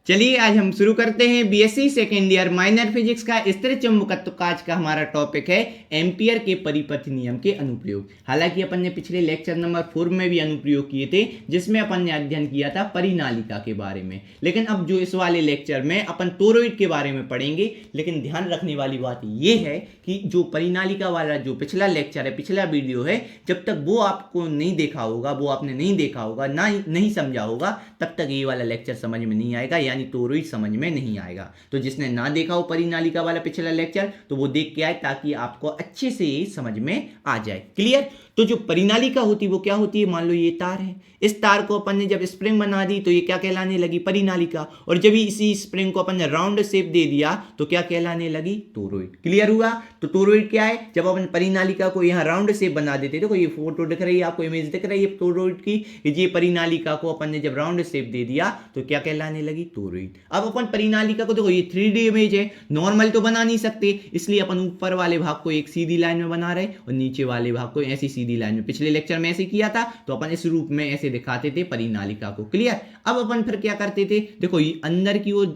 चलिए आज हम शुरू करते हैं BSc second year minor physics का स्थिर चुंबकत्व का आज का हमारा टॉपिक है एम्पियर के परिपथ नियम के अनुप्रयोग। हालांकि अपन ने पिछले लेक्चर नंबर 4 में भी अनुप्रयोग किए थे जिसमें अपन ने अध्ययन किया था परिनालिका के बारे में, लेकिन अब जो इस वाले लेक्चर में अपन टोरॉइड के बारे में पढ़ेंगे। लेकिन ध्यान रखने वाली बात यह है कि जो परिनालिका वाला जो पिछला लेक्चर है, पिछला वीडियो है, जब तक वो आपको नहीं देखा होगा, वो आपने नहीं देखा होगा, ना नहीं समझा होगा, तब तक ये वाला लेक्चर समझ में नहीं आएगा, यानी टोरॉइड समझ में नहीं आएगा। तो जिसने ना देखा हो परिनालिका वाला पिछला लेक्चर तो वो देख के आए ताकि आपको अच्छे से समझ में आ जाए। क्लियर? तो जो परिनालिका होती है वो क्या होती है? मान लो ये तार है, इस तार को अपन ने जब स्प्रिंग बना दी तो ये क्या कहलाने लगी? परिनालिका। और जब इसी स्प्रिंग को अपन ने राउंड शेप दे दिया तो क्या कहलाने लगी? टोरॉइड। क्लियर हुआ? तो टोरॉइड क्या है? जब अपन परिनालिका को यहाँ राउंड शेप बना देते, देखो ये फोटो दिख रही है आपको, इमेज दिख रही है टोरॉइड की, ये परिनालिका को अपन ने जब राउंड शेप दे दिया तो क्या कहलाने लगी? टोरॉइड। अब अपन परिनालिका को देखो, ये 3D इमेज है, नॉर्मल तो बना नहीं सकते, इसलिए अपन ऊपर वाले भाग को एक सीधी लाइन में बना रहे और नीचे वाले भाग को ऐसी सीधी लाइन में। पिछले लेक्चर में ऐसे किया था तो अपन इस रूप में ऐसे दिखाते थे परिनालिका को। क्लियर? अब अपन फिर क्या करते थे, देखो ये अंदर की ओर,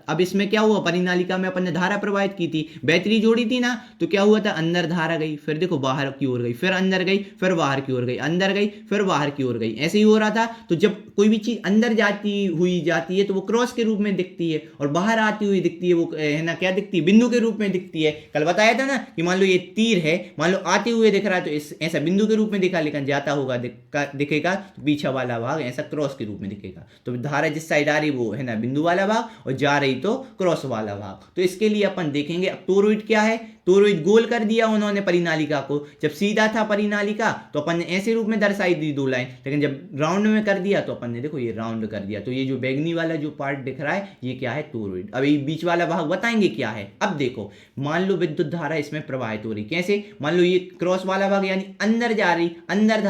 अब इसमें क्या हुआ, परिनालिका में अपन ने धारा प्रवाहित की थी, बैटरी जोड़ी थी ना, तो क्या हुआ था, अंदर धारा गई, फिर देखो बाहर की ओर गई, फिर अंदर गई, फिर बाहर की ओर गई, अंदर गई, फिर बाहर की ओर गई, ऐसे ही हो रहा था। तो जब कोई भी चीज अंदर जाती है तो वो क्रॉस के रूप में दिखती है, और बाहर आती हुई दिखती है वो है ना, क्या दिखती है? बिंदु के रूप में दिखती है। कल बताया था ना कि मान लो ये तीर है, मान लो आते हुए दिख रहा है तो ऐसा बिंदु के रूप में दिखा, लेकिन जाता होगा दिखेगा तो पीछे वाला भाग ऐसा क्रॉस के रूप में दिखेगा। तो धारा जिस साइड आ रही वो है ना बिंदु वाला भाग, और जा रही तो क्रॉस वाला भाग। तो इसके लिए अपन देखेंगे अब टोरॉइड क्या है। टोरॉइड गोल कर दिया उन्होंने परिनालिका को, जब सीधा था परिनालिका तो अपन ने ऐसे रूप में दर्शाई दी दो लाइन, लेकिन जब राउंड में कर दिया तो अपन ने देखो ये राउंड कर दिया। तो ये जो बैगनी वाला जो पार्ट दिख रहा है ये क्या है? टोरॉइड। अब ये बीच वाला भाग बताएंगे क्या है। अब देखो, मान लो विद्युत धारा इसमें प्रवाहित हो रही, कैसे? मान लो ये क्रॉस वाला भाग यानी अंदर जा रही, अंदर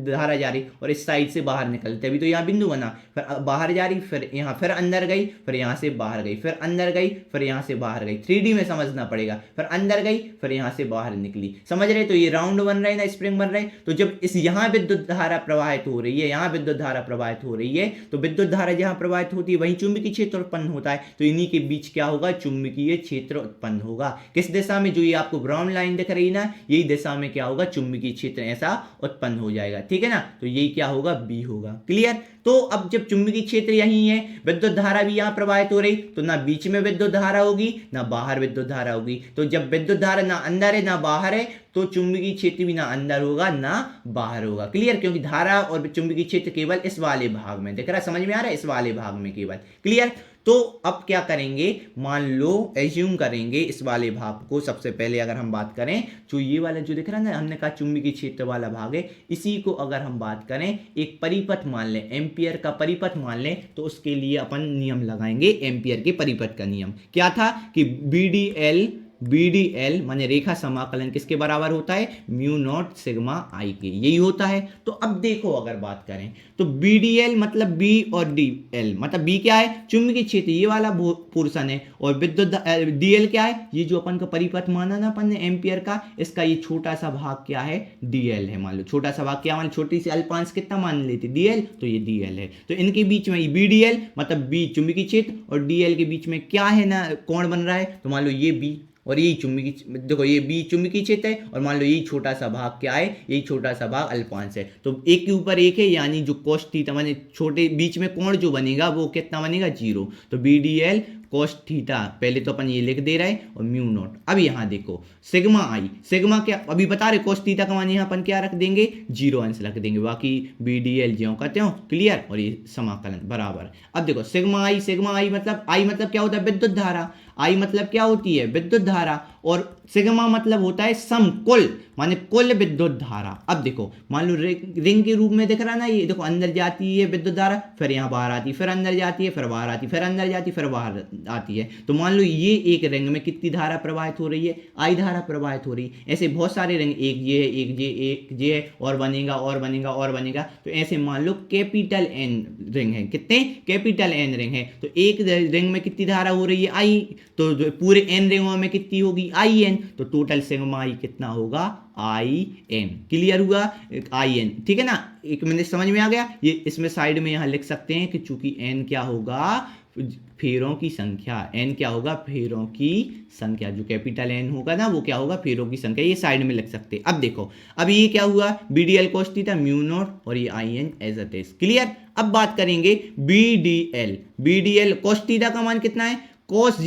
धारा जा रही, और इस साइड से बाहर निकलते, अभी तो यहाँ बिंदु बना, फिर बाहर जा रही, फिर यहाँ, फिर अंदर गई, फिर यहाँ से बाहर गई, फिर अंदर गई, फिर यहाँ से बाहर गई। 3D में समझना पड़ेगा। फिर अंदर गई, फिर यहाँ से बाहर निकली। समझ रहे? तो ये राउंड बन रहे हैं ना, स्प्रिंग बन रहे हैं। तो जब इस यहाँ विद्युत धारा प्रवाहित हो रही है, यहाँ विद्युत धारा प्रवाहित हो रही है, तो विद्युत धारा जहाँ प्रवाहित होती है वहीं चुंबकीय क्षेत्र उत्पन्न होता है। तो इन्हीं के बीच क्या होगा? चुंबकीय क्षेत्र उत्पन्न होगा। किस दिशा में? जो ये आपको ब्राउन लाइन दिख रही ना, यही दिशा में क्या होगा? चुंबकीय क्षेत्र ऐसा उत्पन्न हो जाएगा। ठीक है ना? तो यही क्या होगा? बी होगा। क्लियर? तो अब जब चुंबकीय क्षेत्र यही है, विद्युत धारा भी यहाँ प्रवाहित हो रही, तो ना बीच में विद्युत धारा होगी ना बाहर विद्युत धारा होगी। तो जब विद्युत धारा ना अंदर है ना बाहर है तो चुंबकीय क्षेत्र भी ना अंदर होगा ना बाहर होगा। क्लियर? क्योंकि धारा और चुंबकीय क्षेत्र केवल इस वाले भाग में दिख रहा है, समझ में आ रहा है? इस वाले भाग में केवल। क्लियर? तो अब क्या करेंगे, मान लो एज्यूम करेंगे इस वाले भाग को। सबसे पहले अगर हम बात करें, जो ये वाला जो दिख रहा है ना, हमने कहा चुंबकीय क्षेत्र वाला भाग है, इसी को अगर हम बात करें एक परिपथ मान लें, एम्पियर का परिपथ मान लें, तो उसके लिए अपन नियम लगाएंगे एम्पियर के परिपथ का नियम। क्या था कि BDL माने रेखा समाकलन किसके बराबर होता है? म्यू नॉट सिग्मा आई के, यही होता है। तो अब देखो अगर बात करें तो BDL मतलब B और DL मतलब B क्या है? चुंबकीय क्षेत्र, ये वाला पोर्शन है, और विद्युत DL क्या है? ये जो अपन का परिपथ माना ना अपन ने एम्पियर का, इसका ये छोटा सा भाग क्या है? DL है। मान लो छोटा सा भाग क्या, मान लो छोटी सी अल्पांश कितना मान लेते? DL, तो ये DL है। तो इनके बीच में BDL मतलब B चुंबकीय क्षेत्र और DL के बीच में क्या है ना, कोण बन रहा है। तो मान लो ये B और यही चुंबकीय, देखो ये बी चुंबकीय क्षेत्र है, और मान लो यही छोटा सा भाग क्या है? यही छोटा सा भाग अल्पांश है। तो एक के ऊपर एक है, यानी जो कोस थीटा माने छोटे बीच में कोण जो बनेगा वो कितना बनेगा? 0। तो BDL कोस थीटा, पहले तो अपन ये लिख दे रहे हैं, और म्यू नॉट। अब यहाँ देखो सिग्मा आई, सिग्मा क्या अभी बता रहे, कोस थीटा का मान यहाँ अपन क्या रख देंगे? 0 अंश रख देंगे, बाकी BDL ज्यों कहते हो। क्लियर? और ये समाकलन बराबर। अब देखो सिग्मा आई मतलब, आई मतलब क्या होता है? विद्युत धारा। आई मतलब क्या होती है? विद्युत धारा। और सिग्मा मतलब होता है समकुल, माने कुल विद्युत धारा। अब देखो मान लो रिंग के रूप में दिख रहा है ना, ये देखो अंदर जाती है विद्युत धारा, फिर यहाँ बाहर आती है, फिर अंदर जाती है, फिर बाहर आती है, फिर अंदर जाती है, फिर बाहर आती है। तो मान लो ये एक रिंग में कितनी धारा प्रवाहित हो रही है? आई धारा प्रवाहित हो रही है। ऐसे बहुत सारे रिंग, एक ये है, एक ये है, और बनेगा और बनेगा और बनेगा। तो ऐसे मान लो कैपिटल N रिंग है, कितने? कैपिटल N रिंग है। तो एक रिंग में कितनी धारा हो रही है? आई। तो पूरे N रिंगों में कितनी होगी? IN। तो टोटल सिग्मा आई कितना होगा? IN। क्लियर हुआ? IN, ठीक है ना? एक मिनट, समझ में आ गया? ये इसमें साइड में यहाँ लिख सकते हैं कि चूंकि N क्या होगा? फेरों की संख्या, n क्या होगा, फेरों की संख्या, जो कैपिटल N होगा ना वो क्या होगा, फेरों की संख्या। ये साइड में लिख सकते हैं। अब देखो, अब ये क्या हुआ, BDL cos theta mu naught और ये IN as it is, clear. अब बात करेंगे BDL cos थीटा का मान कितना है, cos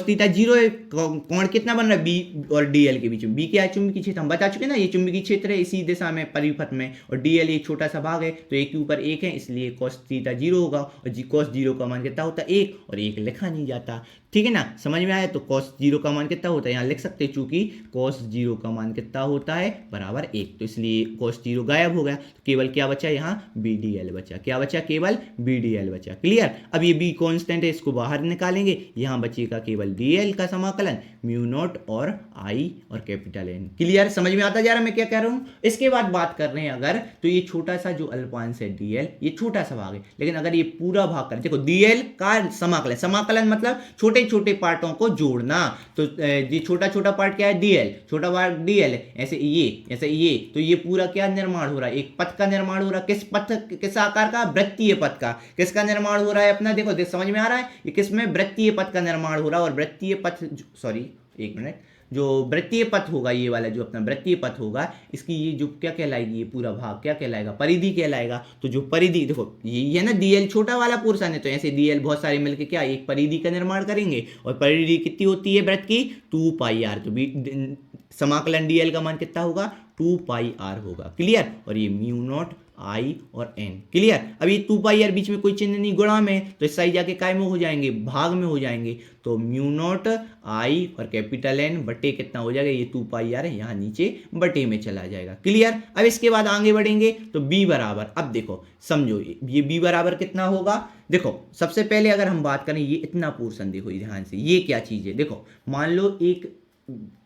थीटा 0 है, कोण कितना बन रहा है, B और DL के बीच में। B क्या है, चुंबकीय क्षेत्र, हम बता चुके ना, ये चुंबकीय क्षेत्र है इसी दिशा में परिपथ में, और DL एक छोटा सा भाग है तो एक के ऊपर एक है, इसलिए cos थीटा 0 होगा, और cos 0 का मान कितना होता है 1, और 1 लिखा नहीं जाता, ठीक है ना, समझ में आया। तो cos 0 का मान कितना होता है, यहाँ लिख सकते हैं, चूंकि cos 0 का मान कितना होता है, बराबर 1, तो इसलिए cos 0 गायब हो गया, तो केवल क्या बचा यहाँ, BDL बचा, क्या बचा, केवल BDL बचा, क्लियर। अब ये B कांस्टेंट है, इसको बाहर निकालेंगे, यहाँ बचेगा केवल DL का समाकलन म्यू नॉट और I और कैपिटल N, क्लियर, समझ में आता जा रहा है मैं क्या कह रहा हूँ। इसके बाद बात कर रहे हैं अगर, तो ये छोटा सा जो अल्पांश है DL, ये छोटा सा भाग है, लेकिन अगर ये पूरा भाग कर, देखो DL का समाकलन, समाकलन मतलब छोटे छोटे पार्टों को जोड़ना, तो ये छोटा छोटा पार्ट क्या है, DL, छोटा पार्ट DL है, ऐसे ये, तो ये पूरा क्या निर्माण हो रहा है, एक पथ का निर्माण हो रहा है, किस पथ, किस आकार का, वृत्तीय पथ का, किसका निर्माण हो रहा है अपना, देखो समझ में आ रहा है, ये किसमें, वृत्तीय पथ का निर्माण हो रहा है, और वृत्तीय पथ, सॉरी एक मिनट, जो वृत्तीय पथ होगा, ये वाला जो अपना वृत्तीय पथ होगा, इसकी ये जो क्या कहलाएगी, ये पूरा भाग क्या कहलाएगा, परिधि कहलाएगा। तो जो परिधि, देखो ये है ना DL छोटा वाला पोर्शन है, तो ऐसे DL बहुत सारे मिलके क्या एक परिधि का निर्माण करेंगे, और परिधि कितनी होती है वृत्त की, 2πr, तो समाकलन DL का मान कितना होगा, 2πr होगा, क्लियर, और ये म्यू नॉट I और N, क्लियर। अब ये 2πr बीच में कोई चिन्ह नहीं, गुणा में, तो इस साइड जाके काय में हो जाएंगे, भाग में हो जाएंगे, तो म्यू नॉट I और कैपिटल N बटे कितना हो जाएगा, ये 2πr है, यहाँ नीचे बटे में चला जाएगा, क्लियर। अब इसके बाद आगे बढ़ेंगे तो B बराबर, अब देखो समझो ये B बराबर कितना होगा, देखो सबसे पहले अगर हम बात करें, ये इतना पोर्शन देखो ध्यान से, ये क्या चीज़ है, देखो मान लो एक,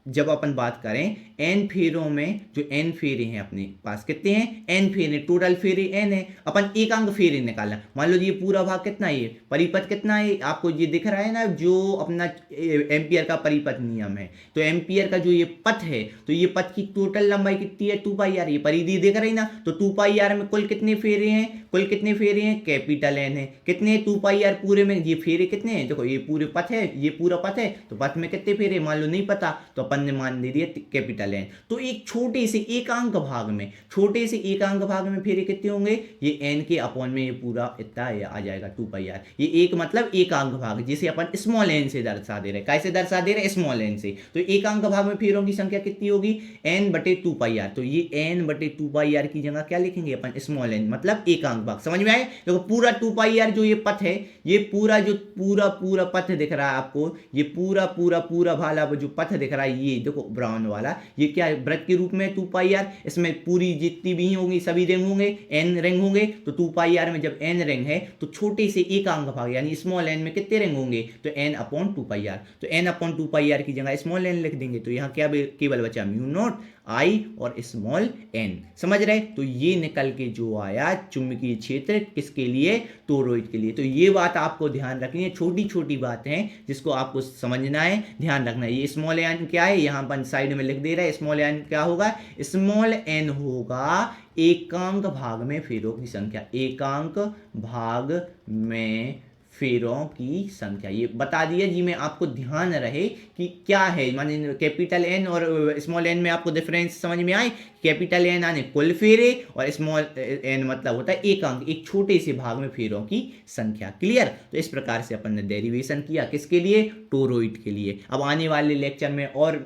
जब अपन बात करें n फेरों में, जो n फेरे हैं अपने पास कितने हैं, n फेरे, टोटल फेरे n है, अपन एकांक फेरे निकालना, मान लो ये पूरा भाग कितना है, परिपथ कितना है, आपको ये दिख रहा है ना, जो अपना एम्पियर का परिपथ नियम है, तो एम्पियर का जो ये पथ है, तो ये पथ की टोटल लंबाई कितनी है, 2πr, ये परिधि दिख रही ना, तो 2πr में कुल कितने फेरे हैं, कुल कितने फेरे हैं, कैपिटल N है, कितने 2πr पूरे में, ये फेरे कितने हैं, देखो ये पूरे पथ है, ये पूरा पथ है, तो पथ में कितने फेरे, मान लो नहीं पता, तो अपन ने मान दे दिया कैपिटल N। तो एक छोटे से एकांक भाग में, छोटे से एकांक भाग में फेरे कितने होंगे, ये n के अपॉन में ये पूरा इतना आ जाएगा 2πr, ये एक मतलब एकांक भाग, जिसे अपन स्मॉल n से दर्शा दे रहे हैं, कैसे दर्शा दे रहे हैं, स्मॉल n से। तो एकांक भाग में फेरों की संख्या कितनी होगी, n बटे 2πr, तो ये n बटे 2πr की जगह क्या लिखेंगे अपन, स्मॉल n, मतलब एकांक भाग, समझ में आए। देखो पूरा 2πr जो ये पथ है, ये पूरा जो पूरा पथ दिख रहा है आपको, ये पूरा भाला जो पथ दिख रहा है, ये देखो ब्राउन वाला, ये क्या है, वृत्त के रूप में 2πr, इसमें पूरी जितनी भी होंगी सभी रिंग होंगे, n रिंग होंगे, तो 2πr में जब n रिंग है तो छोटे से एकांक भाग यानी स्मॉल n में कितने रिंग होंगे, तो n अपॉन 2πr, तो n अपॉन 2πr की जगह स्मॉल n लिख देंगे, तो यहाँ क्या केवल बचा म्यू नॉट I और स्मॉल n, समझ रहे। तो ये निकल के जो आया चुंबकीय क्षेत्र किसके लिए, टोरॉइड के लिए। तो ये बात आपको ध्यान रखनी है, छोटी छोटी बातें हैं जिसको आपको समझना है, ध्यान रखना है। ये स्मॉल n क्या है, यहाँ पर साइड में लिख दे रहा है, स्मॉल n क्या होगा, स्मॉल n होगा एकांक भाग में फेरों की संख्या, एकांक भाग में फेरों की संख्या, ये बता दिया जी, मैं आपको ध्यान रहे कि क्या है, माने कैपिटल N और स्मॉल n में आपको डिफरेंस समझ में आए। कैपिटल N आने कुल फेरे और स्मॉल n मतलब होता है एकांक, एक छोटे से भाग में फेरों की संख्या, क्लियर। तो इस प्रकार से अपन ने डेरिवेशन किया किसके लिए, टोरॉइड के लिए। अब आने वाले लेक्चर में और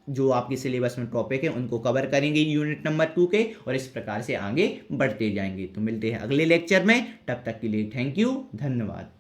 जो आपके सिलेबस में टॉपिक है उनको कवर करेंगे यूनिट नंबर 2 के, और इस प्रकार से आगे बढ़ते जाएंगे। तो मिलते हैं अगले लेक्चर में, तब तक के लिए थैंक यू, धन्यवाद।